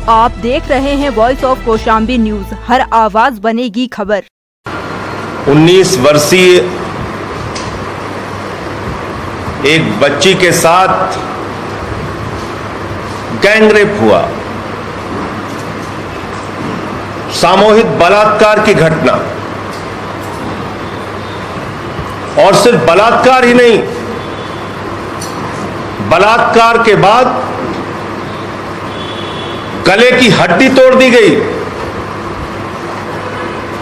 आप देख रहे हैं वॉइस ऑफ कौशाम्बी न्यूज, हर आवाज बनेगी खबर। 19 वर्षीय एक बच्ची के साथ गैंगरेप हुआ, सामूहिक बलात्कार की घटना। और सिर्फ बलात्कार ही नहीं, बलात्कार के बाद गले की हड्डी तोड़ दी गई,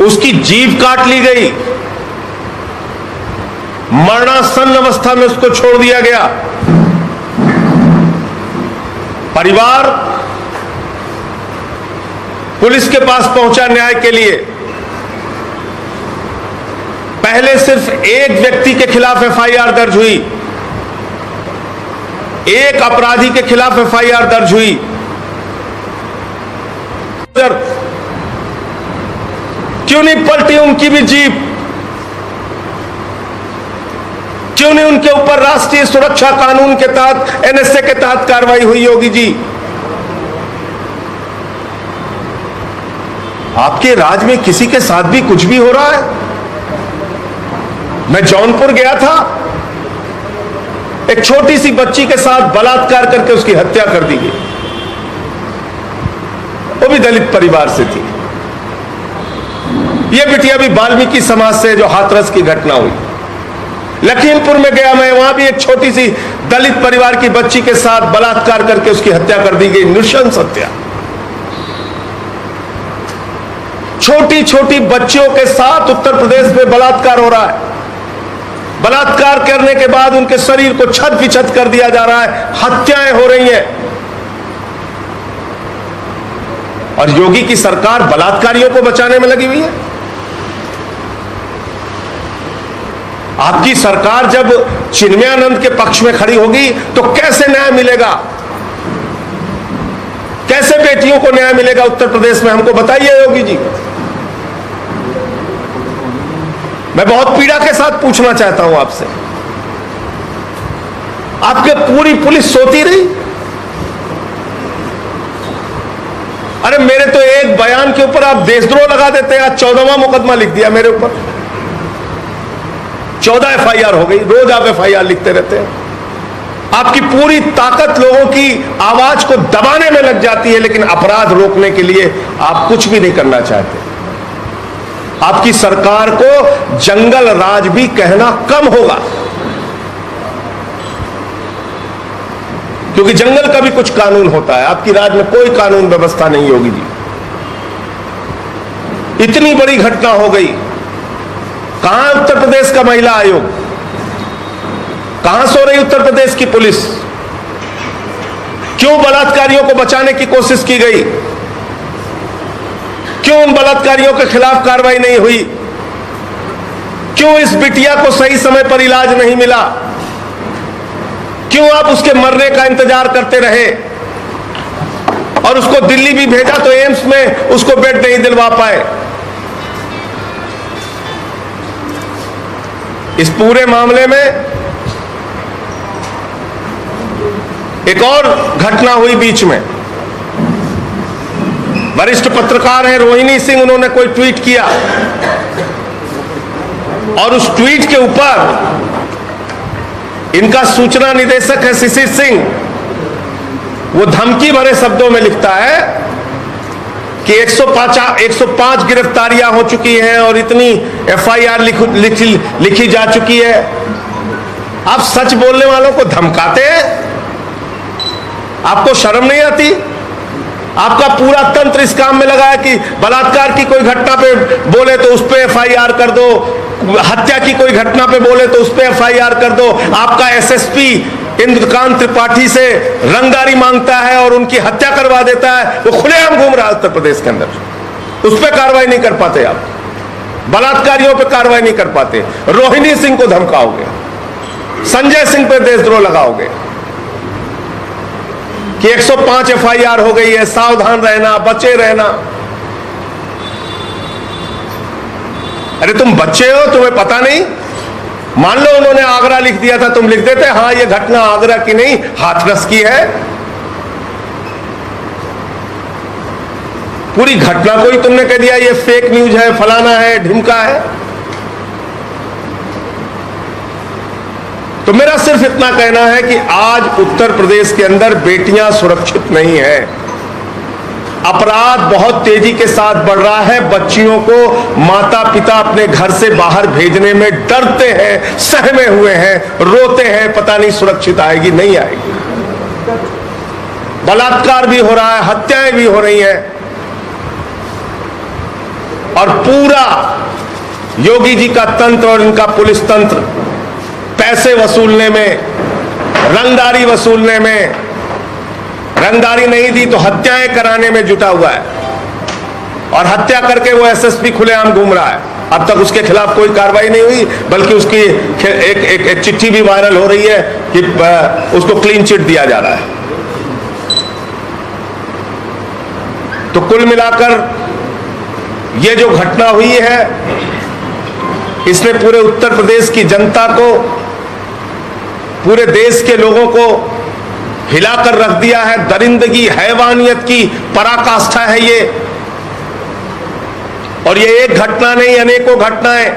उसकी जीभ काट ली गई, मरणासन्न अवस्था में उसको छोड़ दिया गया। परिवार पुलिस के पास पहुंचा न्याय के लिए। पहले सिर्फ एक व्यक्ति के खिलाफ एफआईआर दर्ज हुई, एक अपराधी के खिलाफ एफआईआर दर्ज हुई। क्यों नहीं पलटी उनकी भी जीप? क्यों नहीं उनके ऊपर राष्ट्रीय सुरक्षा कानून के तहत, एनएसए के तहत कार्रवाई हुई होगी जी? आपके राज में किसी के साथ भी कुछ भी हो रहा है। मैं जौनपुर गया था, एक छोटी सी बच्ची के साथ बलात्कार करके उसकी हत्या कर दी गई, वो भी दलित परिवार से थी। यह बिटिया भी वाल्मीकि समाज से, जो हाथरस की घटना हुई। लखीमपुर में गया मैं, वहां भी एक छोटी सी दलित परिवार की बच्ची के साथ बलात्कार करके उसकी हत्या कर दी गई, नृशंस हत्या। छोटी छोटी बच्चियों के साथ उत्तर प्रदेश में बलात्कार हो रहा है। बलात्कार करने के बाद उनके शरीर को छत विछत कर दिया जा रहा है, हत्याएं हो रही हैं। और योगी की सरकार बलात्कारियों को बचाने में लगी हुई है। आपकी सरकार जब चिन्मयानंद के पक्ष में खड़ी होगी तो कैसे न्याय मिलेगा? कैसे बेटियों को न्याय मिलेगा उत्तर प्रदेश में? हमको बताइए योगी जी। मैं बहुत पीड़ा के साथ पूछना चाहता हूं आपसे, आपके पूरी पुलिस सोती रही? अरे मेरे तो एक बयान के ऊपर आप देशद्रोह लगा देते हैं। आज 14वां मुकदमा लिख दिया मेरे ऊपर, 14 एफआईआर हो गई। रोज आप एफआईआर लिखते रहते हैं। आपकी पूरी ताकत लोगों की आवाज को दबाने में लग जाती है, लेकिन अपराध रोकने के लिए आप कुछ भी नहीं करना चाहते। आपकी सरकार को जंगल राज भी कहना कम होगा, क्योंकि जंगल का भी कुछ कानून होता है। आपकी राज में कोई कानून व्यवस्था नहीं होगी जी। इतनी बड़ी घटना हो गई, कहां उत्तर प्रदेश का महिला आयोग? कहां सो रही उत्तर प्रदेश की पुलिस? क्यों बलात्कारियों को बचाने की कोशिश की गई? क्यों उन बलात्कारियों के खिलाफ कार्रवाई नहीं हुई? क्यों इस बिटिया को सही समय पर इलाज नहीं मिला? क्यों आप उसके मरने का इंतजार करते रहे? और उसको दिल्ली भी भेजा तो एम्स में उसको बेड नहीं दिलवा पाए। इस पूरे मामले में एक और घटना हुई बीच में। वरिष्ठ पत्रकार हैं रोहिणी सिंह, उन्होंने कोई ट्वीट किया और उस ट्वीट के ऊपर इनका सूचना निदेशक है शिशिर सिंह, वो धमकी भरे शब्दों में लिखता है कि 105 गिरफ्तारियां हो चुकी हैं और इतनी एफआईआर लिखी जा चुकी है। आप सच बोलने वालों को धमकाते हैं? आपको शर्म नहीं आती? आपका पूरा तंत्र इस काम में लगा है कि बलात्कार की कोई घटना पे बोले तो उस पे एफआईआर कर दो, हत्या की कोई घटना पे बोले तो उस पे एफआईआर कर दो। आपका एसएसपी इंद्रकांत त्रिपाठी से रंगदारी मांगता है और उनकी हत्या करवा देता है। वो खुलेआम घूम रहा है उत्तर प्रदेश के अंदर, उस पर कार्रवाई नहीं कर पाते आप। बलात्कारियों पे कार्रवाई नहीं कर पाते। रोहिणी सिंह को धमकाओगे, संजय सिंह पे देशद्रोह लगाओगे कि 105 एफआईआर हो गई है, सावधान रहना, बचे रहना। अरे तुम बच्चे हो, तुम्हें पता नहीं? मान लो उन्होंने आगरा लिख दिया था, तुम लिख देते हाँ ये घटना आगरा की नहीं हाथरस की है। पूरी घटना को ही तुमने कह दिया ये फेक न्यूज है, फलाना है, ढिमका है। तो मेरा सिर्फ इतना कहना है कि आज उत्तर प्रदेश के अंदर बेटियां सुरक्षित नहीं है। अपराध बहुत तेजी के साथ बढ़ रहा है। बच्चियों को माता पिता अपने घर से बाहर भेजने में डरते हैं, सहमे हुए हैं, रोते हैं, पता नहीं सुरक्षित आएगी नहीं आएगी। बलात्कार भी हो रहा है, हत्याएं भी हो रही हैं, और पूरा योगी जी का तंत्र और इनका पुलिस तंत्र पैसे वसूलने में, रंगदारी वसूलने में, रंगदारी नहीं दी तो हत्याएं कराने में जुटा हुआ है। और हत्या करके वो एसएसपी खुलेआम घूम रहा है। अब तक उसके खिलाफ कोई कार्रवाई नहीं हुई, बल्कि उसकी एक चिट्ठी भी वायरल हो रही है कि उसको क्लीन चिट दिया जा रहा है। तो कुल मिलाकर ये जो घटना हुई है, इसने पूरे उत्तर प्रदेश की जनता को, पूरे देश के लोगों को हिलाकर रख दिया है। दरिंदगी, हैवानियत की पराकाष्ठा है ये। और ये एक घटना नहीं, अनेकों घटनाएं,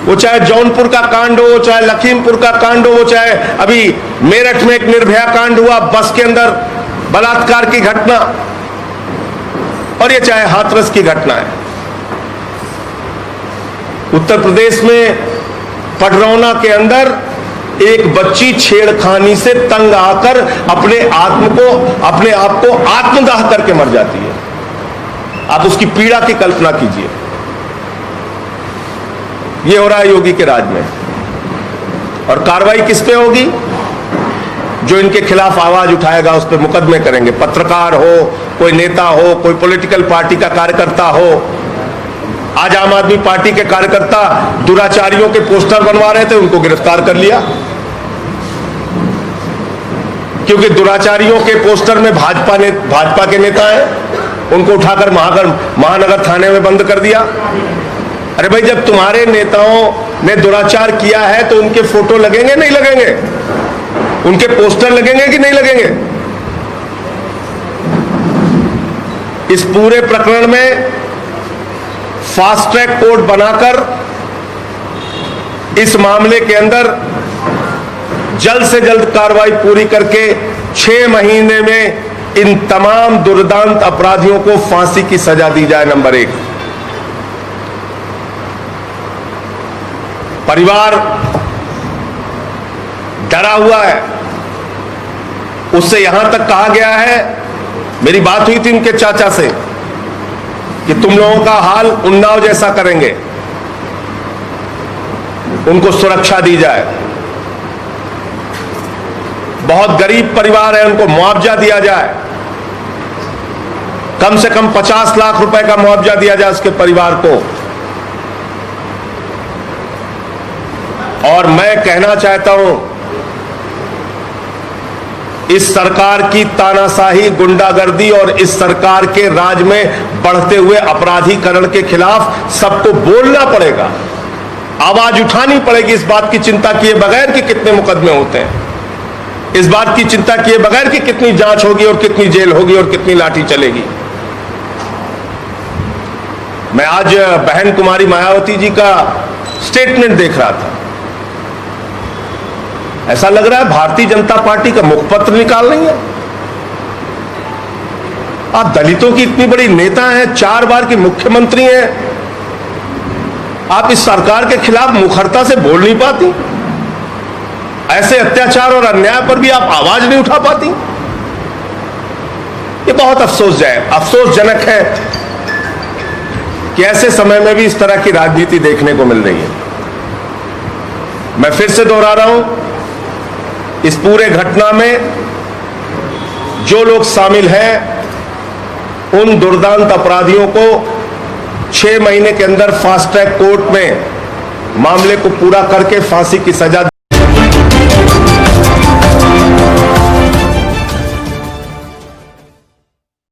वो चाहे जौनपुर का कांड हो, चाहे लखीमपुर का कांड हो, वो चाहे अभी मेरठ में एक निर्भया कांड हुआ, बस के अंदर बलात्कार की घटना, और ये चाहे हाथरस की घटना है। उत्तर प्रदेश में पडरौना के अंदर एक बच्ची छेड़खानी से तंग आकर अपने आप को आत्मदाह करके मर जाती है। आप उसकी पीड़ा की कल्पना कीजिए। यह हो रहा है योगी के राज में। और कार्रवाई किस पे होगी? जो इनके खिलाफ आवाज उठाएगा उस पर मुकदमे करेंगे। पत्रकार हो, कोई नेता हो, कोई पॉलिटिकल पार्टी का कार्यकर्ता हो। आज आम आदमी पार्टी के कार्यकर्ता दुराचारियों के पोस्टर बनवा रहे थे, उनको गिरफ्तार कर लिया, क्योंकि दुराचारियों के पोस्टर में भाजपा के नेता हैं, उनको उठाकर महानगर थाने में बंद कर दिया। अरे भाई, जब तुम्हारे नेताओं ने दुराचार किया है तो उनके फोटो लगेंगे नहीं लगेंगे? उनके पोस्टर लगेंगे कि नहीं लगेंगे? इस पूरे प्रकरण में फास्ट ट्रैक कोर्ट बनाकर इस मामले के अंदर जल्द से जल्द कार्रवाई पूरी करके 6 महीने में इन तमाम दुर्दांत अपराधियों को फांसी की सजा दी जाए। नंबर 1, परिवार डरा हुआ है। उससे यहां तक कहा गया है, मेरी बात हुई थी उनके चाचा से, कि तुम लोगों का हाल उन्नाव जैसा करेंगे, उनको सुरक्षा दी जाए। बहुत गरीब परिवार है, उनको मुआवजा दिया जाए, कम से कम 50 लाख रुपए का मुआवजा दिया जाए उसके परिवार को। और मैं कहना चाहता हूं, इस सरकार की तानाशाही, गुंडागर्दी और इस सरकार के राज में बढ़ते हुए अपराधीकरण के खिलाफ सबको बोलना पड़ेगा, आवाज उठानी पड़ेगी। इस बात की चिंता किए बगैर कि कितने मुकदमे होते हैं, इस बात की चिंता किए बगैर कि कितनी जांच होगी और कितनी जेल होगी और कितनी लाठी चलेगी। मैं आज बहन कुमारी मायावती जी का स्टेटमेंट देख रहा था। ऐसा लग रहा है भारतीय जनता पार्टी का मुखपत्र निकाल रही है। आप दलितों की इतनी बड़ी नेता हैं, 4 बार की मुख्यमंत्री हैं, आप इस सरकार के खिलाफ मुखरता से बोल नहीं पाती? ऐसे अत्याचार और अन्याय पर भी आप आवाज नहीं उठा पाती? ये बहुत अफसोसजनक है कि ऐसे समय में भी इस तरह की राजनीति देखने को मिल रही है। मैं फिर से दोहरा रहा हूं, इस पूरे घटना में जो लोग शामिल हैं, उन दुर्दांत अपराधियों को 6 महीने के अंदर फास्ट ट्रैक कोर्ट में मामले को पूरा करके फांसी की सजा